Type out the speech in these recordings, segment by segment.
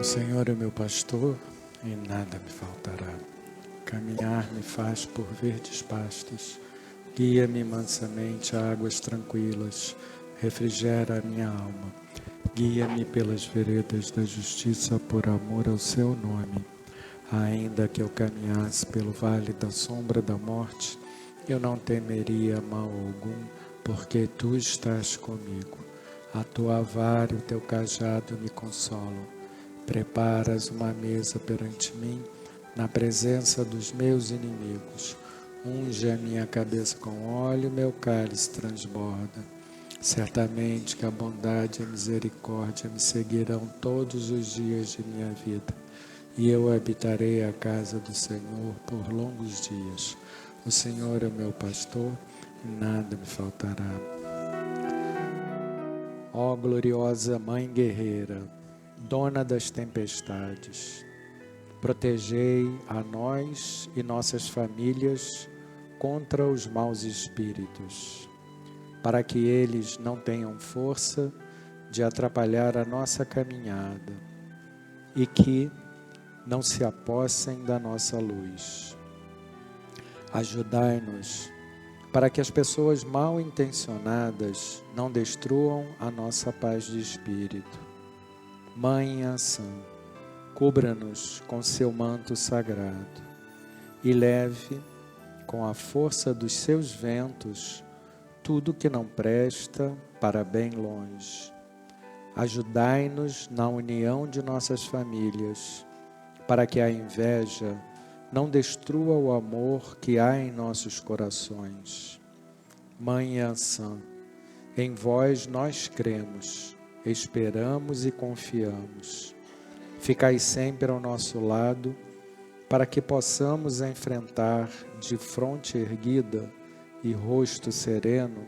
O Senhor é meu pastor e nada me faltará. Caminhar me faz por verdes pastos. Guia-me mansamente a águas tranquilas. Refrigera a minha alma. Guia-me pelas veredas da justiça por amor ao seu nome. Ainda que eu caminhasse pelo vale da sombra da morte, eu não temeria mal algum, porque tu estás comigo. A tua vara e o teu cajado me consolam. Preparas uma mesa perante mim, na presença dos meus inimigos. Unge a minha cabeça com óleo, meu cálice transborda. Certamente que a bondade e a misericórdia me seguirão todos os dias de minha vida, e eu habitarei a casa do Senhor por longos dias. O Senhor é o meu pastor, e nada me faltará. Ó gloriosa Mãe guerreira, Dona das tempestades, protegei a nós e nossas famílias contra os maus espíritos, para que eles não tenham força de atrapalhar a nossa caminhada e que não se apossem da nossa luz. Ajudai-nos para que as pessoas mal intencionadas não destruam a nossa paz de espírito. Mãe Ansã, cubra-nos com seu manto sagrado e leve, com a força dos seus ventos, tudo que não presta para bem longe. Ajudai-nos na união de nossas famílias, para que a inveja não destrua o amor que há em nossos corações. Mãe Ansã, em vós nós cremos, esperamos e confiamos. Ficai sempre ao nosso lado, para que possamos enfrentar de fronte erguida e rosto sereno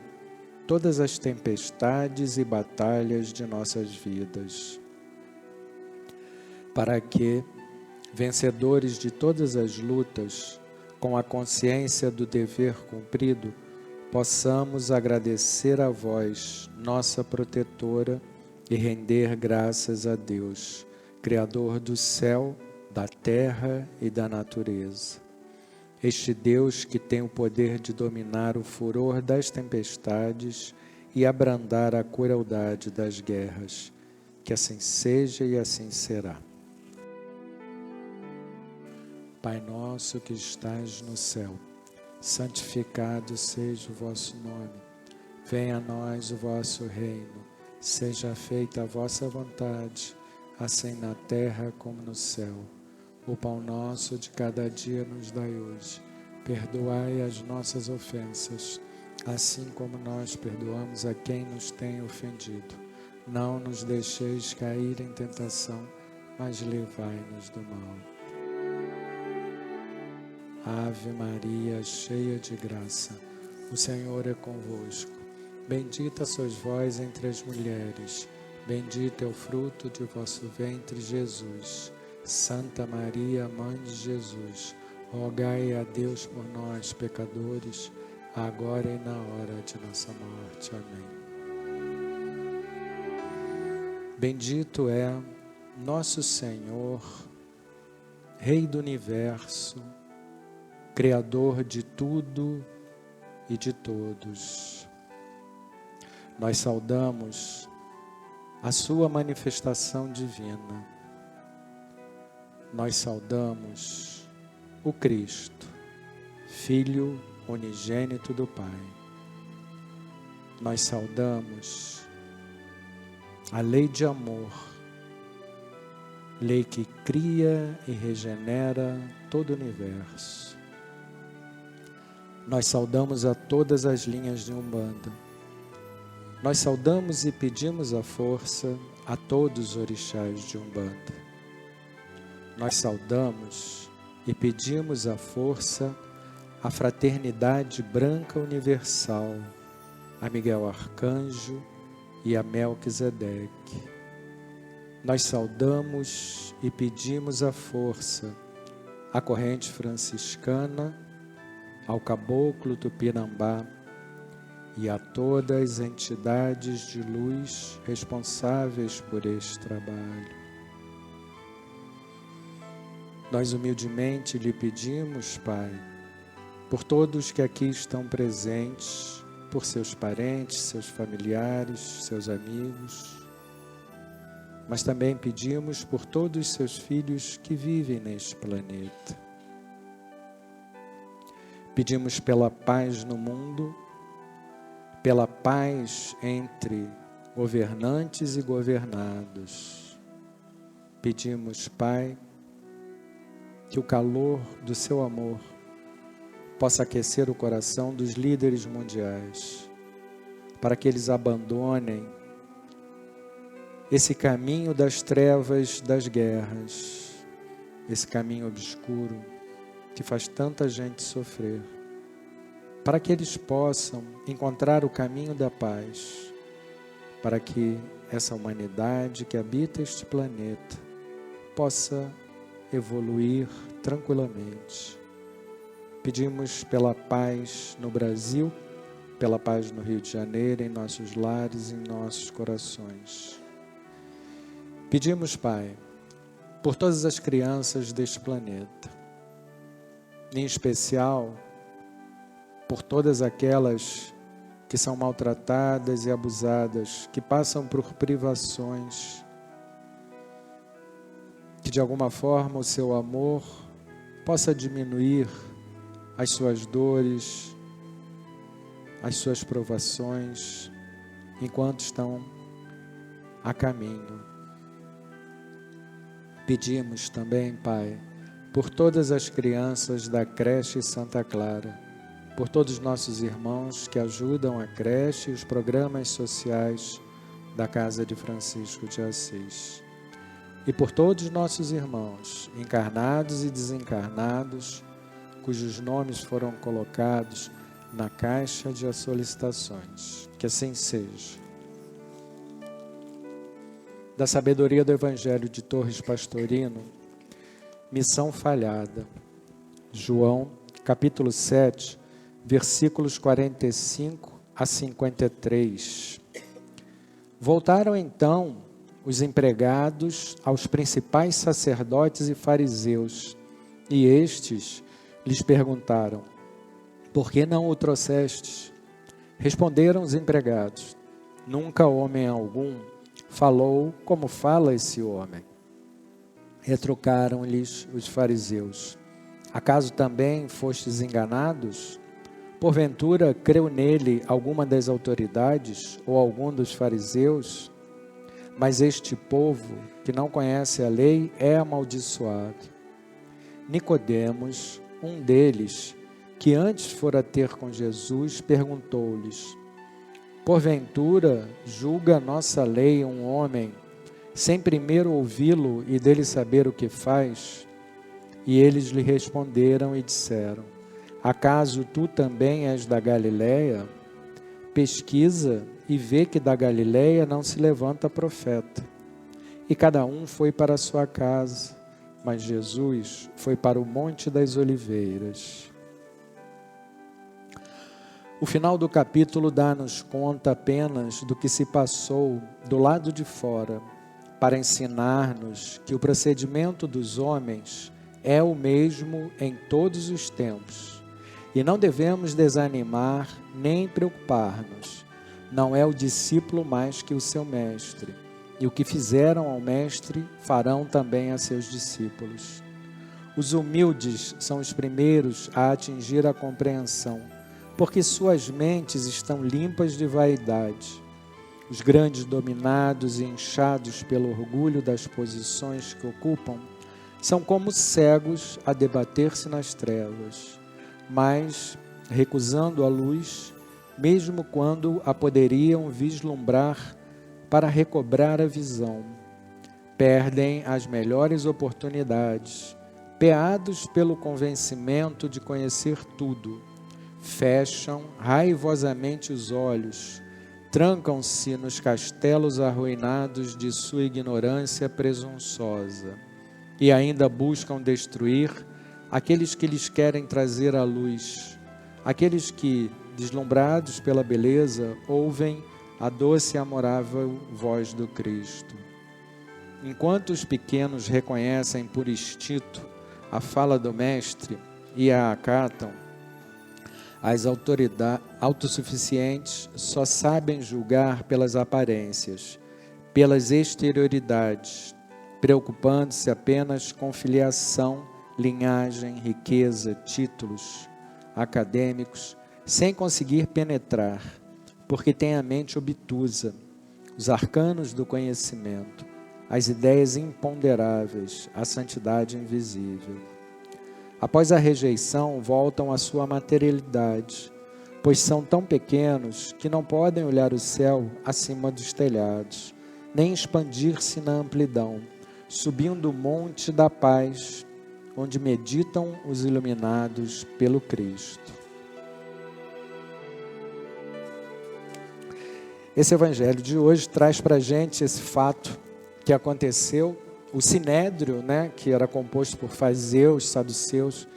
todas as tempestades e batalhas de nossas vidas. Para que, vencedores de todas as lutas, com a consciência do dever cumprido, possamos agradecer a vós, nossa protetora, e render graças a Deus, Criador do céu, da terra e da natureza. Este Deus que tem o poder de dominar o furor das tempestades e abrandar a crueldade das guerras. Que assim seja e assim será. Pai nosso que estais no céu, santificado seja o vosso nome. Venha a nós o vosso reino. Seja feita a vossa vontade, assim na terra como no céu. O pão nosso de cada dia nos dai hoje. Perdoai as nossas ofensas, assim como nós perdoamos a quem nos tem ofendido. Não nos deixeis cair em tentação, mas livrai-nos do mal. Ave Maria, cheia de graça, o Senhor é convosco. Bendita sois vós entre as mulheres, bendito é o fruto de vosso ventre, Jesus. Santa Maria, Mãe de Jesus, rogai a Deus por nós, pecadores, agora e na hora de nossa morte. Amém. Bendito é nosso Senhor, Rei do Universo, Criador de tudo e de todos. Nós saudamos a sua manifestação divina. Nós saudamos o Cristo, Filho unigênito do Pai. Nós saudamos a lei de amor, lei que cria e regenera todo o universo. Nós saudamos a todas as linhas de Umbanda. Nós saudamos e pedimos a força a todos os orixás de Umbanda. Nós saudamos e pedimos a força à fraternidade branca universal, a Miguel Arcanjo e a Melquisedeque. Nós saudamos e pedimos a força à corrente franciscana, ao caboclo Tupinambá e a todas as entidades de luz responsáveis por este trabalho. Nós humildemente lhe pedimos, Pai, por todos que aqui estão presentes, por seus parentes, seus familiares, seus amigos, mas também pedimos por todos os seus filhos que vivem neste planeta. Pedimos pela paz no mundo, pela paz entre governantes e governados. Pedimos, Pai, que o calor do seu amor possa aquecer o coração dos líderes mundiais, para que eles abandonem esse caminho das trevas, das guerras, esse caminho obscuro que faz tanta gente sofrer, para que eles possam encontrar o caminho da paz, para que essa humanidade que habita este planeta possa evoluir tranquilamente. Pedimos pela paz no Brasil, pela paz no Rio de Janeiro, em nossos lares, em nossos corações. Pedimos, Pai, por todas as crianças deste planeta, em especial por todas aquelas que são maltratadas e abusadas, que passam por privações, que de alguma forma o seu amor possa diminuir as suas dores, as suas provações, enquanto estão a caminho. Pedimos também, Pai, por todas as crianças da creche Santa Clara, por todos os nossos irmãos que ajudam a creche e os programas sociais da Casa de Francisco de Assis. E por todos os nossos irmãos, encarnados e desencarnados, cujos nomes foram colocados na caixa de solicitações. Que assim seja. Da sabedoria do Evangelho de Torres Pastorino, missão falhada. João, capítulo 7, versículos 45 a 53. Voltaram então os empregados aos principais sacerdotes e fariseus, e estes lhes perguntaram: por que não o trouxestes? Responderam os empregados: nunca homem algum falou como fala esse homem. Retrucaram-lhes os fariseus: acaso também fostes enganados? Porventura creu nele alguma das autoridades ou algum dos fariseus? Mas este povo, que não conhece a lei, é amaldiçoado. Nicodemos, um deles, que antes fora ter com Jesus, perguntou-lhes: porventura julga a nossa lei um homem, sem primeiro ouvi-lo e dele saber o que faz? E eles lhe responderam e disseram: acaso tu também és da Galileia? Pesquisa e vê que da Galileia não se levanta profeta. E cada um foi para a sua casa, mas Jesus foi para o Monte das Oliveiras. O final do capítulo dá-nos conta apenas do que se passou do lado de fora, para ensinar-nos que o procedimento dos homens é o mesmo em todos os tempos. E não devemos desanimar nem preocupar-nos. Não é o discípulo mais que o seu mestre. E o que fizeram ao mestre, farão também a seus discípulos. Os humildes são os primeiros a atingir a compreensão, porque suas mentes estão limpas de vaidade. Os grandes, dominados e inchados pelo orgulho das posições que ocupam, são como cegos a debater-se nas trevas, mas recusando a luz, mesmo quando a poderiam vislumbrar para recobrar a visão. Perdem as melhores oportunidades, peados pelo convencimento de conhecer tudo. Fecham raivosamente os olhos, trancam-se nos castelos arruinados de sua ignorância presunçosa e ainda buscam destruir aqueles que lhes querem trazer a luz, aqueles que, deslumbrados pela beleza, ouvem a doce e amorável voz do Cristo. Enquanto os pequenos reconhecem por instinto a fala do Mestre e a acatam, as autossuficientes só sabem julgar pelas aparências, pelas exterioridades, preocupando-se apenas com filiação, linhagem, riqueza, títulos acadêmicos, sem conseguir penetrar, porque têm a mente obtusa, os arcanos do conhecimento, as ideias imponderáveis, a santidade invisível. Após a rejeição, voltam à sua materialidade, pois são tão pequenos que não podem olhar o céu acima dos telhados, nem expandir-se na amplidão, subindo o monte da paz, onde meditam os iluminados pelo Cristo. Esse evangelho de hoje traz para a gente esse fato que aconteceu, o sinédrio, né, que era composto por fariseus, saduceus.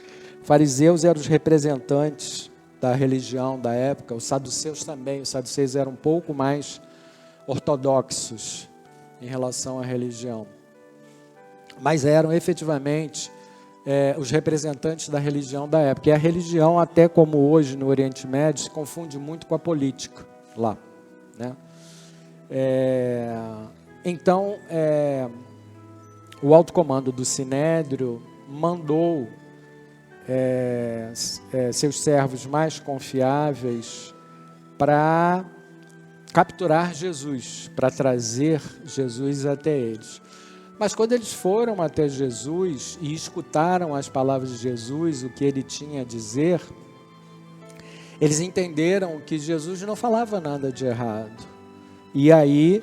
Fariseus eram os representantes da religião da época, os saduceus também. Os saduceus eram um pouco mais ortodoxos em relação à religião, mas eram efetivamente os representantes da religião da época. E a religião, até como hoje no Oriente Médio, se confunde muito com a política lá, né? Então, o alto comando do Sinédrio mandou seus servos mais confiáveis para capturar Jesus, para trazer Jesus até eles. Mas quando eles foram até Jesus e escutaram as palavras de Jesus, o que ele tinha a dizer, eles entenderam que Jesus não falava nada de errado. E aí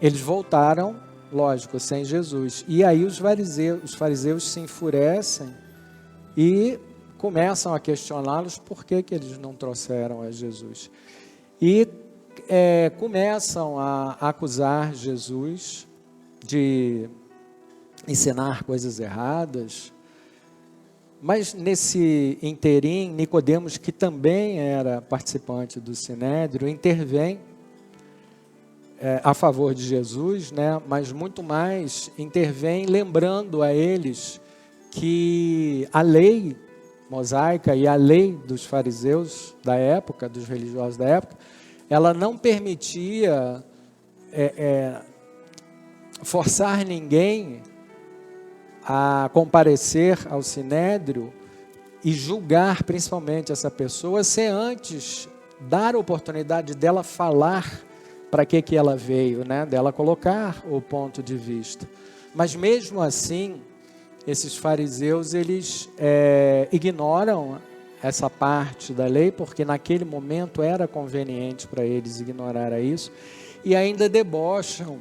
eles voltaram, lógico, sem Jesus. E aí os fariseus se enfurecem e começam a questioná-los por que eles não trouxeram a Jesus. E começam a acusar Jesus de ensinar coisas erradas. Mas nesse interim, Nicodemos, que também era participante do Sinédrio, intervém a favor de Jesus, né? Mas muito mais intervém lembrando a eles que a lei mosaica e a lei dos fariseus da época, dos religiosos da época, ela não permitia forçar ninguém a comparecer ao Sinédrio e julgar principalmente essa pessoa, sem antes dar a oportunidade dela falar para que ela veio, né? Dela colocar o ponto de vista. Mas mesmo assim, esses fariseus, eles ignoram essa parte da lei, porque naquele momento era conveniente para eles ignorar isso, e ainda debocham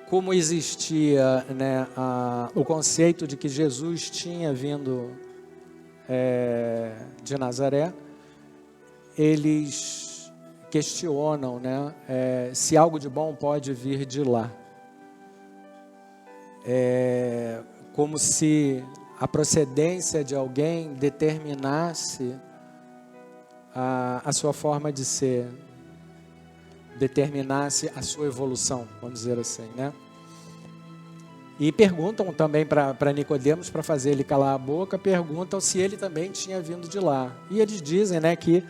como existia, né, o conceito de que Jesus tinha vindo de Nazaré. Eles questionam, né, se algo de bom pode vir de lá. Como se a procedência de alguém determinasse a sua forma de ser, determinasse a sua evolução, vamos dizer assim, né? E perguntam também para Nicodemos, para fazer ele calar a boca, perguntam se ele também tinha vindo de lá. E eles dizem, né, que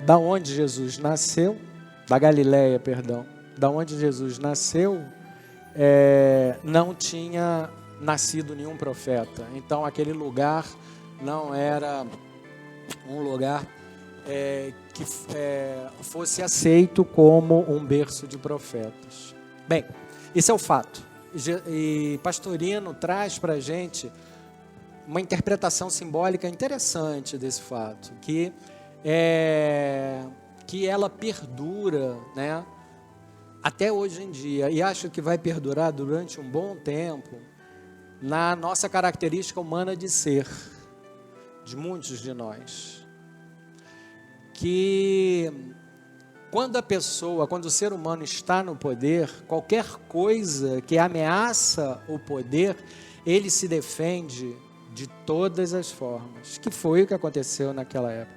da onde Jesus nasceu, da Galileia, perdão, da onde Jesus nasceu, não tinha nascido nenhum profeta. Então aquele lugar não era um lugar que fosse aceito como um berço de profetas. Bem, esse é o fato. E Pastorino traz para a gente uma interpretação simbólica interessante desse fato, que ela perdura, né, até hoje em dia, e acho que vai perdurar durante um bom tempo na nossa característica humana de ser, de muitos de nós. Que quando o ser humano está no poder, qualquer coisa que ameaça o poder, ele se defende de todas as formas, que foi o que aconteceu naquela época.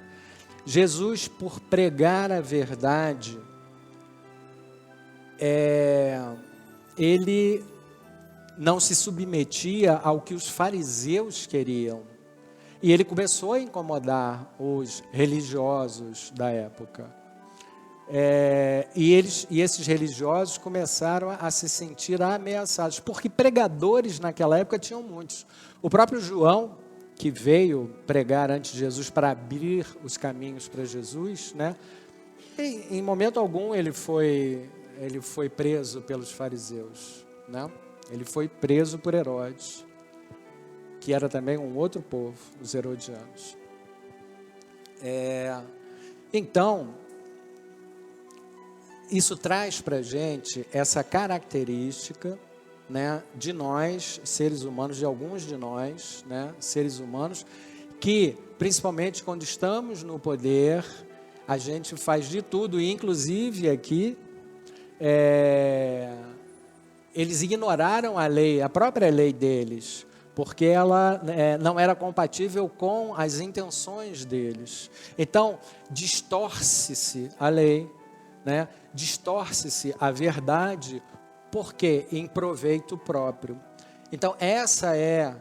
Jesus, por pregar a verdade, ele não se submetia ao que os fariseus queriam. E ele começou a incomodar os religiosos da época. E esses religiosos começaram a se sentir ameaçados, porque pregadores naquela época tinham muitos. O próprio João, que veio pregar antes de Jesus para abrir os caminhos para Jesus, né? Em momento algum ele foi preso pelos fariseus, né? Ele foi preso por Herodes, que era também um outro povo, os herodianos. Então, isso traz para a gente essa característica, né, de nós, seres humanos, de alguns de nós, né, seres humanos, que, principalmente quando estamos no poder, a gente faz de tudo, e inclusive aqui, eles ignoraram a lei, a própria lei deles, porque ela não era compatível com as intenções deles. Então, distorce-se a lei, né? Distorce-se a verdade, porque em proveito próprio. Então, essa é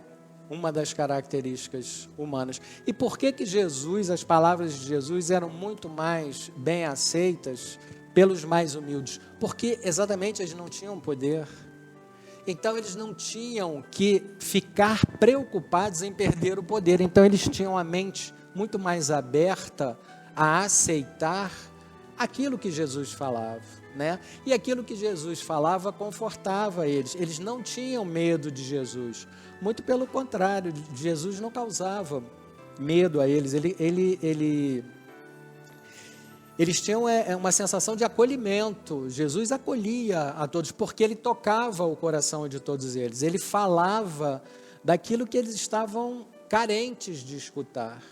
uma das características humanas. E por que Jesus, as palavras de Jesus eram muito mais bem aceitas pelos mais humildes? Porque exatamente eles não tinham poder. Então eles não tinham que ficar preocupados em perder o poder. Então eles tinham a mente muito mais aberta a aceitar aquilo que Jesus falava, né? E aquilo que Jesus falava confortava eles. Eles não tinham medo de Jesus. Muito pelo contrário, Jesus não causava medo a eles. Eles tinham uma sensação de acolhimento. Jesus acolhia a todos, porque ele tocava o coração de todos eles. Ele falava daquilo que eles estavam carentes de escutar,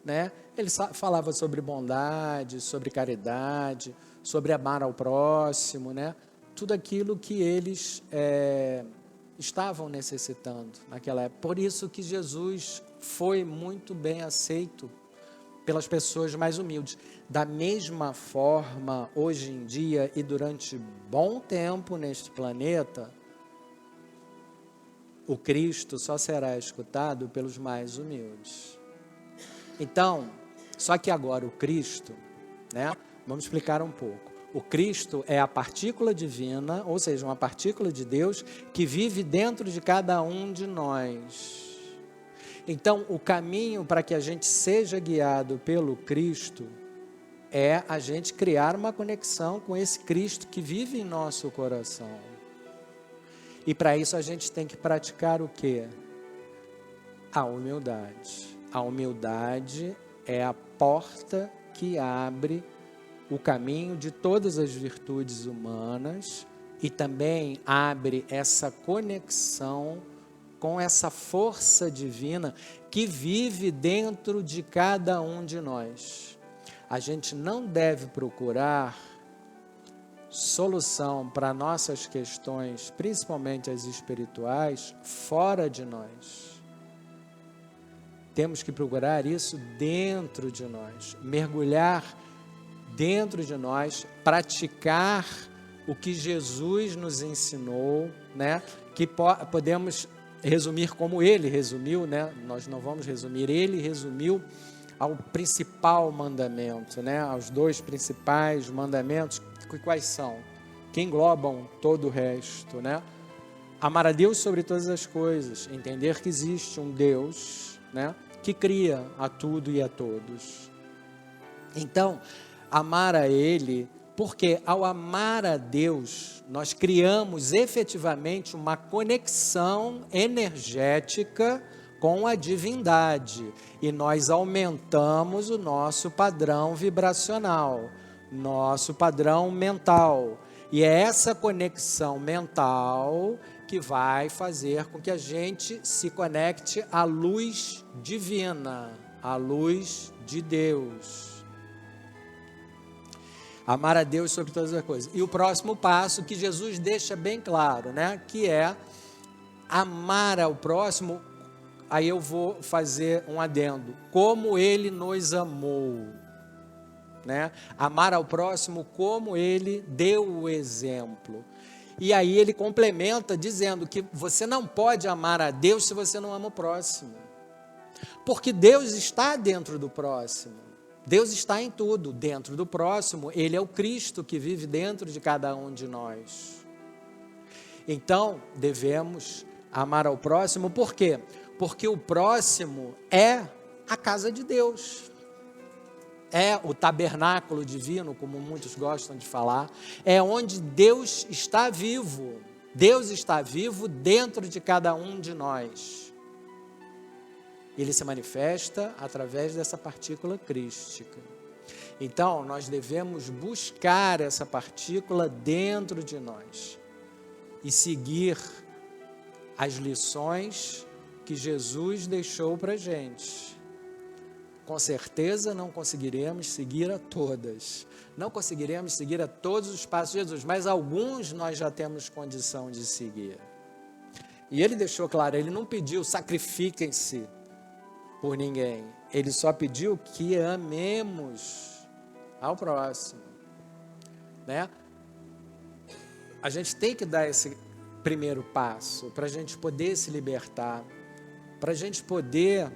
né? Ele falava sobre bondade, sobre caridade, sobre amar ao próximo, né? Tudo aquilo que eles estavam necessitando naquela época. Por isso que Jesus foi muito bem aceito pelas pessoas mais humildes. Da mesma forma, hoje em dia e durante bom tempo neste planeta, o Cristo só será escutado pelos mais humildes. Então, só que agora o Cristo, né? Vamos explicar um pouco. O Cristo é a partícula divina, ou seja, uma partícula de Deus que vive dentro de cada um de nós. Então, o caminho para que a gente seja guiado pelo Cristo é a gente criar uma conexão com esse Cristo que vive em nosso coração. E para isso a gente tem que praticar o quê? A humildade. A humildade é a porta que abre o caminho de todas as virtudes humanas e também abre essa conexão com essa força divina que vive dentro de cada um de nós. A gente não deve procurar solução para nossas questões, principalmente as espirituais, fora de nós. Temos que procurar isso dentro de nós, mergulhar dentro de nós, praticar o que Jesus nos ensinou, né? Que podemos resumir como ele resumiu, né? Nós não vamos resumir, ele resumiu ao principal mandamento, né? Aos dois principais mandamentos, quais são? Que englobam todo o resto, né? Amar a Deus sobre todas as coisas, entender que existe um Deus, né? Que cria a tudo e a todos. Então, amar a Ele, porque ao amar a Deus, nós criamos efetivamente uma conexão energética com a divindade e nós aumentamos o nosso padrão vibracional, nosso padrão mental. E é essa conexão mental que vai fazer com que a gente se conecte à luz divina, à luz de Deus. Amar a Deus sobre todas as coisas. E o próximo passo que Jesus deixa bem claro, né? Que é amar ao próximo. Aí eu vou fazer um adendo. Como Ele nos amou, né? Amar ao próximo como Ele deu o exemplo. E aí ele complementa dizendo que você não pode amar a Deus se você não ama o próximo. Porque Deus está dentro do próximo. Deus está em tudo, dentro do próximo. Ele é o Cristo que vive dentro de cada um de nós. Então, devemos amar ao próximo. Por quê? Porque o próximo é a casa de Deus. É o tabernáculo divino, como muitos gostam de falar. É onde Deus está vivo. Deus está vivo dentro de cada um de nós. Ele se manifesta através dessa partícula crística. Então, nós devemos buscar essa partícula dentro de nós e seguir as lições que Jesus deixou para a gente. Com certeza não conseguiremos seguir a todas. Não conseguiremos seguir a todos os passos de Jesus, mas alguns nós já temos condição de seguir. E ele deixou claro, ele não pediu sacrifiquem-se por ninguém. Ele só pediu que amemos ao próximo, né? A gente tem que dar esse primeiro passo para a gente poder se libertar, para a gente poder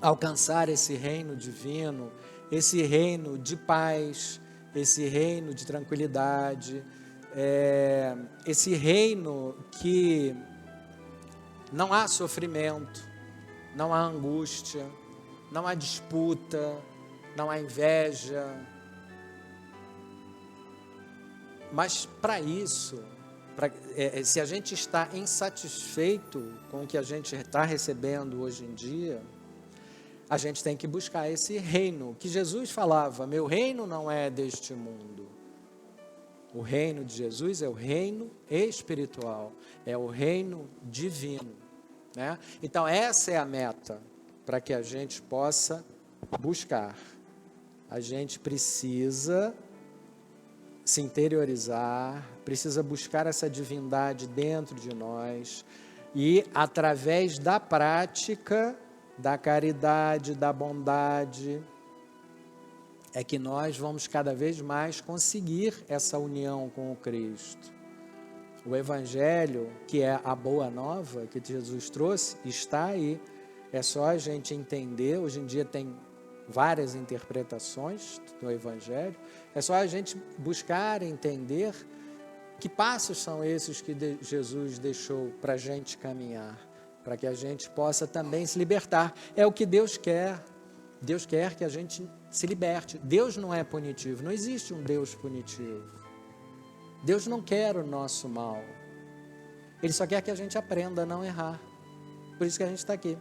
alcançar esse reino divino, esse reino de paz, esse reino de tranquilidade, esse reino que não há sofrimento, não há angústia, não há disputa, não há inveja. Mas para isso, se a gente está insatisfeito com o que a gente está recebendo hoje em dia, a gente tem que buscar esse reino que Jesus falava, meu reino não é deste mundo. O reino de Jesus é o reino espiritual, é o reino divino, né? Então essa é a meta para que a gente possa buscar. A gente precisa se interiorizar, precisa buscar essa divindade dentro de nós e através da prática da caridade, da bondade, é que nós vamos cada vez mais conseguir essa união com o Cristo. O Evangelho, que é a boa nova que Jesus trouxe, está aí. É só a gente entender, hoje em dia tem várias interpretações do Evangelho, é só a gente buscar entender que passos são esses que Jesus deixou para a gente caminhar, para que a gente possa também se libertar. É o que Deus quer. Deus quer que a gente se liberte. Deus não é punitivo, não existe um Deus punitivo. Deus não quer o nosso mal. Ele só quer que a gente aprenda a não errar. Por isso que a gente está aqui,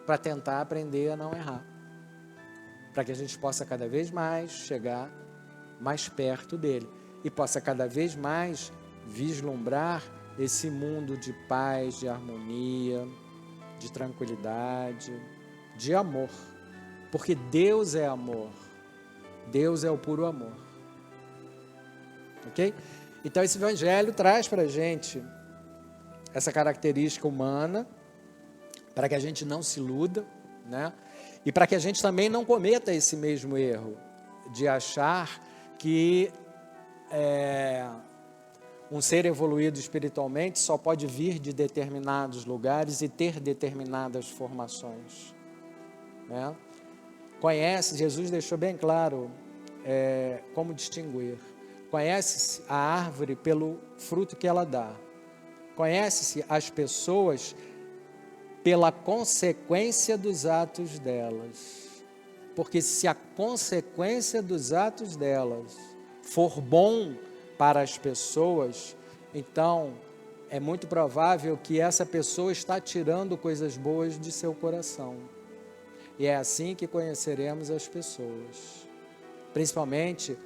para tentar aprender a não errar. Para que a gente possa cada vez mais chegar mais perto dele e possa cada vez mais vislumbrar esse mundo de paz, de harmonia, de tranquilidade, de amor. Porque Deus é amor. Deus é o puro amor. Ok? Então esse Evangelho traz para a gente essa característica humana, para que a gente não se iluda, né? E para que a gente também não cometa esse mesmo erro, de achar que um ser evoluído espiritualmente só pode vir de determinados lugares e ter determinadas formações, né? Jesus deixou bem claro como distinguir. Conhece-se a árvore pelo fruto que ela dá. Conhece-se as pessoas pela consequência dos atos delas. Porque se a consequência dos atos delas for bom para as pessoas, então é muito provável que essa pessoa está tirando coisas boas de seu coração. E é assim que conheceremos as pessoas, principalmente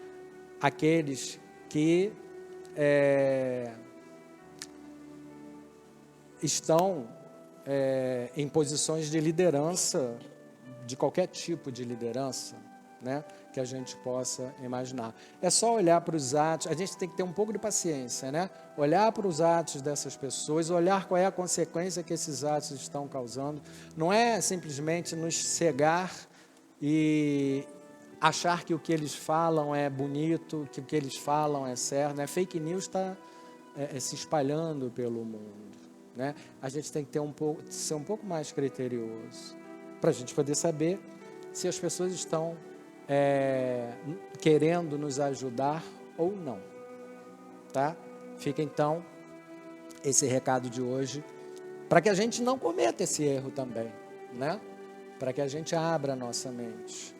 aqueles que estão em posições de liderança, de qualquer tipo de liderança, né, que a gente possa imaginar. É só olhar para os atos, a gente tem que ter um pouco de paciência, né? Olhar para os atos dessas pessoas, olhar qual é a consequência que esses atos estão causando. Não é simplesmente nos cegar e achar que o que eles falam é bonito, que o que eles falam é certo, né? Fake news está se espalhando pelo mundo, né? A gente tem que ser um pouco mais criterioso para a gente poder saber se as pessoas estão querendo nos ajudar ou não, tá? Fica então esse recado de hoje, para que a gente não cometa esse erro também, né? Para que a gente abra a nossa mente.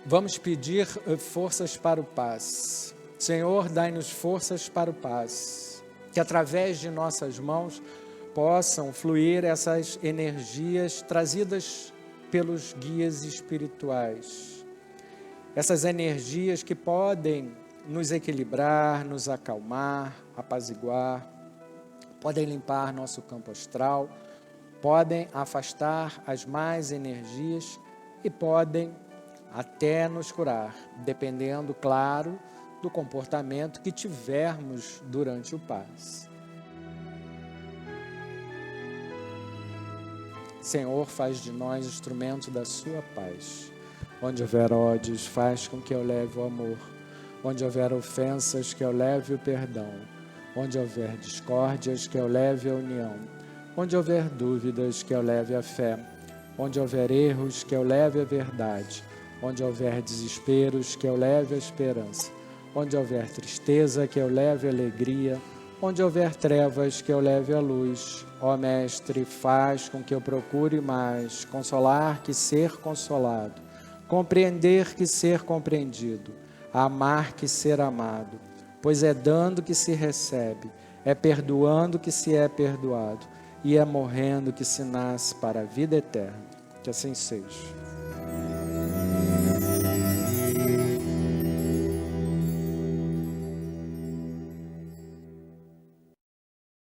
Vamos pedir forças para o paz. Senhor, dai-nos forças para o paz, que através de nossas mãos possam fluir essas energias trazidas pelos guias espirituais. Essas energias que podem nos equilibrar, nos acalmar, apaziguar, podem limpar nosso campo astral, podem afastar as más energias e podem até nos curar, dependendo, claro, do comportamento que tivermos durante o paz. Senhor, faz de nós instrumento da sua paz. Onde houver ódios, faz com que eu leve o amor. Onde houver ofensas, que eu leve o perdão. Onde houver discórdias, que eu leve a união. Onde houver dúvidas, que eu leve a fé. Onde houver erros, que eu leve a verdade. Onde houver desesperos, que eu leve a esperança. Onde houver tristeza, que eu leve a alegria. Onde houver trevas, que eu leve a luz. Ó Mestre, faz com que eu procure mais consolar que ser consolado, compreender que ser compreendido, amar que ser amado, pois é dando que se recebe, é perdoando que se é perdoado, e é morrendo que se nasce para a vida eterna. Que assim seja.